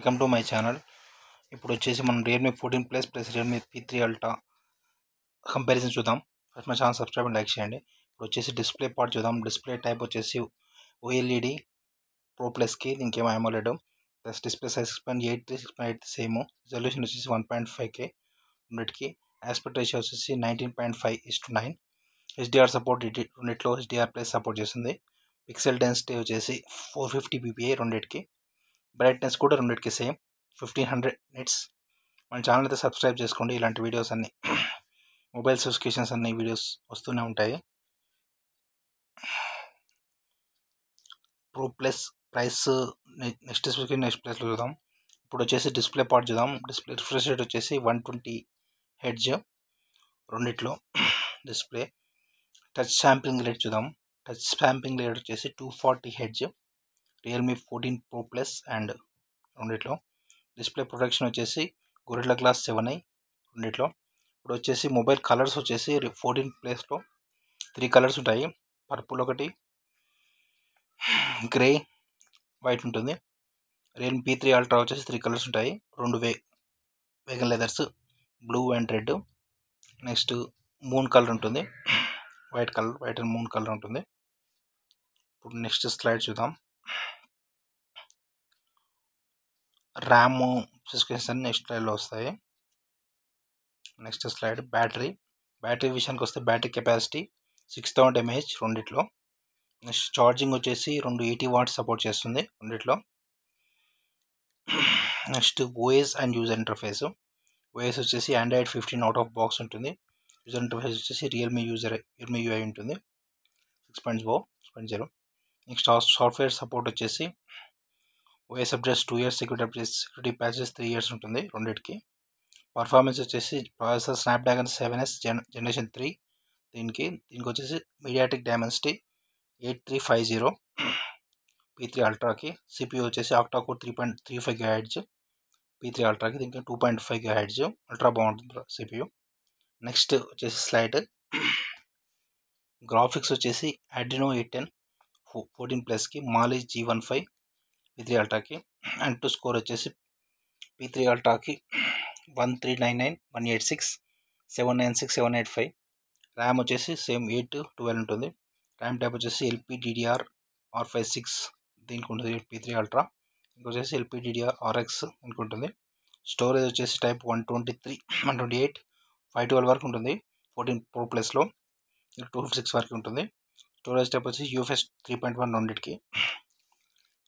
Welcome to my channel. ఇప్పుడు వచ్చేసి మనం Realme 14 plus plus Realme P3 ultra comparison చూద్దాం. ఫస్ట్ మా ఛానల్ సబ్స్క్రైబ్ అండ్ లైక్ చేయండి. ఇప్పుడు వచ్చేసి డిస్ప్లే పార్ట్ చూద్దాం. డిస్ప్లే టైప్ వచ్చేసి OLED ప్రో ప్లస్కి, దీనికి ఏమో AMOLED plus display size 6.83 6.8 same. Resolution వచ్చేసి 1.5K రెండిటికి. ఆస్పెక్ట్ రేషియో వచ్చేసి 19.5:9. HDR సపోర్ట్ రెండిట్లో HDR+ సపోర్ట్ చేస్తుంది. పిక్సెల్ డెన్సిటీ వచ్చేసి 450 ppi రెండిటికి. బ్రైట్నెస్ కూడా రెండిటికి సేమ్ 1500 నిట్స్. మన ఛానల్ అయితే సబ్స్క్రైబ్ చేసుకోండి. ఇలాంటి వీడియోస్ అన్ని మొబైల్ స్పెసిఫికేషన్స్ అన్ని వీడియోస్ వస్తూనే ఉంటాయి. ప్రో ప్లస్ ప్రైస్ నెక్స్ట్ ప్లేస్లో చూద్దాం. ఇప్పుడు వచ్చేసి డిస్ప్లే పార్ట్ చూద్దాం. డిస్ప్లే రిఫ్రెష్ రేట్ వచ్చేసి 120 హెర్ట్జ్ రెండిట్లో డిస్ప్లే. టచ్ శాంప్లింగ్ రేట్ చూద్దాం. టచ్ శాంప్లింగ్ రేట్ వచ్చేసి 240 hertz Realme 14 pro plus and రెండిట్లో. డిస్ప్లే ప్రొటెక్షన్ వచ్చేసి గొరిల్లా గ్లాస్ 7i రెండిట్లో. ఇప్పుడు వచ్చేసి మొబైల్ కలర్స్ వచ్చేసి 14 ప్లస్లో 3 కలర్స్ ఉంటాయి. పర్పుల్ ఒకటి, గ్రే, వైట్ ఉంటుంది. రియల్మీ P3 అల్ట్రా వచ్చేసి 3 కలర్స్ ఉంటాయి. 2 vegan leathers, blue and red. Next moon colour ఉంటుంది, వైట్ అండ్ మూన్ కలర్ ఉంటుంది. ఇప్పుడు నెక్స్ట్ స్లైడ్ చూద్దాం. ర్యామ్ స్పెసిఫికేషన్స్ అన్ని నెక్స్ట్ స్లైడ్లో వస్తాయి. నెక్స్ట్ స్లైడ్ బ్యాటరీ విషయానికి వస్తే బ్యాటరీ కెపాసిటీ 6000 mAh రెండిట్లో. నెక్స్ట్ ఛార్జింగ్ వచ్చేసి 280 వాట్స్ సపోర్ట్ చేస్తుంది రెండిట్లో. Next OS and user interface. OS వచ్చేసి Android 15 అవుట్ ఆఫ్ బాక్స్ ఉంటుంది. యూజర్ ఇంటర్ఫేస్ వచ్చేసి రియల్మీ UI ఉంటుంది 6.0. నెక్స్ట్ సాఫ్ట్వేర్ సపోర్ట్ వచ్చేసి OS updates 2 years, security patches 3 years ఉంటుంది రెండిటికి. పర్ఫార్మెన్స్ వచ్చేసి ప్రాసెసర్ స్నాప్డ్రాగన్ 7S జనరేషన్ 3 దీనికి వచ్చేసి మీడియాటెక్ డైమెన్సిటీ 8350 P3 అల్ట్రాకి. CPU వచ్చేసి ఆక్టాకోర్ 3.35 GHz P3 అల్ట్రాకి, దీనికి 2.5 GHz. అల్ట్రా బాగుంటుంది CPU. నెక్స్ట్ వచ్చేసి స్లైడ్ గ్రాఫిక్స్ వచ్చేసి Adreno 810 14 ప్లస్కి, Mali G15 P3 అల్ట్రాకి. అండ్ టు స్కోర్ వచ్చేసి P3 అల్ట్రాకి 1399 186 796 785. ర్యామ్ వచ్చేసి సేమ్ 812 ఉంటుంది. ర్యామ్ టైప్ వచ్చేసి LPDDR/R56 దీనికి ఉంటుంది P3 అల్ట్రా. ఇంకొచ్చేసి LPDDR/RX దీనికి ఉంటుంది. స్టోరేజ్ వచ్చేసి టైప్ 123 128 512 వరకు ఉంటుంది 14 ప్రో ప్లస్లో. 256 వరకు ఉంటుంది. స్టోరేజ్ టైప్ వచ్చి UFS 3.1 రెండిటికి.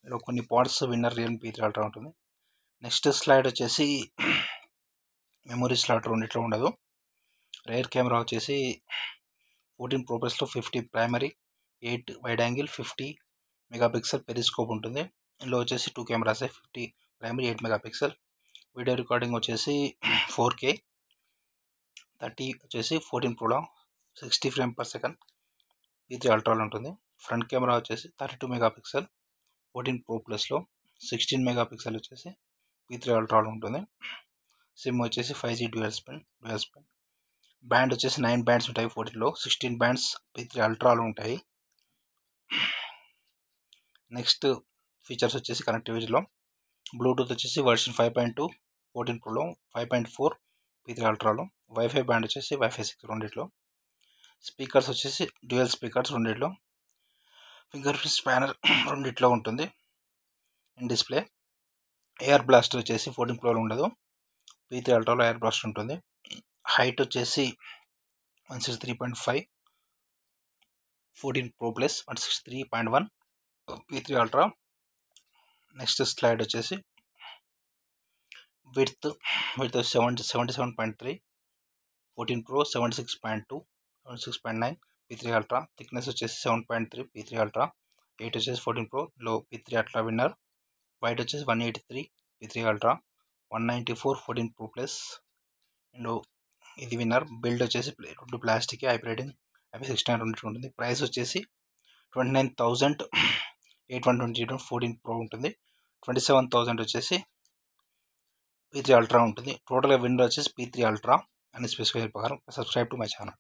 ఇలా కొన్ని parts winner Realme P3 ultra ఉంటుంది. నెక్స్ట్ స్లైడ్ వచ్చేసి మెమొరీ స్లాట్ రెండిట్లో ఉండదు. రేర్ కెమెరా వచ్చేసి 14 ప్రో ప్లస్లో 50 primary, 8 wide angle, 50 megapixel periscope ఉంటుంది. ఇందులో వచ్చేసి 2 cameras 50 primary 8 megapixel. Video recording వచ్చేసి 4K 30 వచ్చేసి 14 ప్రోలో 60 frames/second P3 అల్ట్రాలో ఉంటుంది. ఫ్రంట్ కెమెరా వచ్చేసి 32 మెగాపిక్సెల్ 14 ప్రో ప్లస్లో, 16 మెగాపిక్సెల్ వచ్చేసి P3 అల్ట్రాలో ఉంటుంది. సిమ్ వచ్చేసి 5G డ్యూయల్ స్పిన్. బ్యాండ్ వచ్చేసి 9 బ్యాండ్స్ ఉంటాయి 14లో, 16 బ్యాండ్స్ P3 అల్ట్రాలో ఉంటాయి. నెక్స్ట్ ఫీచర్స్ వచ్చేసి కనెక్టివిటీలో బ్లూటూత్ వచ్చేసి వర్షన్ 5.2 14 ప్రోలో, 5.4 P3 అల్ట్రాలో. వైఫై బ్యాండ్ వచ్చేసి Wi-Fi 6 రెండిట్లో. స్పీకర్స్ వచ్చేసి డ్యూయల్ స్పీకర్స్ రెండిట్లో. ఫింగర్ ప్రింట్ స్పానర్ రెండిట్లో ఉంటుంది. డిస్ప్లే ఎయిర్ బ్లాస్టర్ వచ్చేసి 14 ప్రోలో ఉండదు, P3 అల్ట్రాలో ఎయిర్ బ్లాస్టర్ ఉంటుంది. హైట్ వచ్చేసి 163.5 14 pro plus, 163.1 P3 ultra. Next slide వచ్చేసి width 77.3 14 pro, 76.2 76.9 P3 ultra. Thickness వచ్చేసి 7.3 P3 అల్ట్రా. 8 వచ్చేసి 14 ప్రో లో P3 అల్ట్రా విన్నర్. వైట్ వచ్చేసి 183 P3 అల్ట్రా, 194 14 ప్రో ప్లస్ లో ఇది విన్నర్. బిల్డ్ వచ్చేసి 2 ప్లాస్టిక్ హైబ్రిడింగ్ IP69 రెండింటి ఉంటుంది. ప్రైస్ వచ్చేసి 29,820 14 ప్రో ఉంటుంది. 27,000 వచ్చేసి P3 అల్ట్రా ఉంటుంది. టోటల్గా విన్నర్ వచ్చేసి P3 అల్ట్రా అని స్పెసిఫై ప్రకారం. Subscribe to my channel.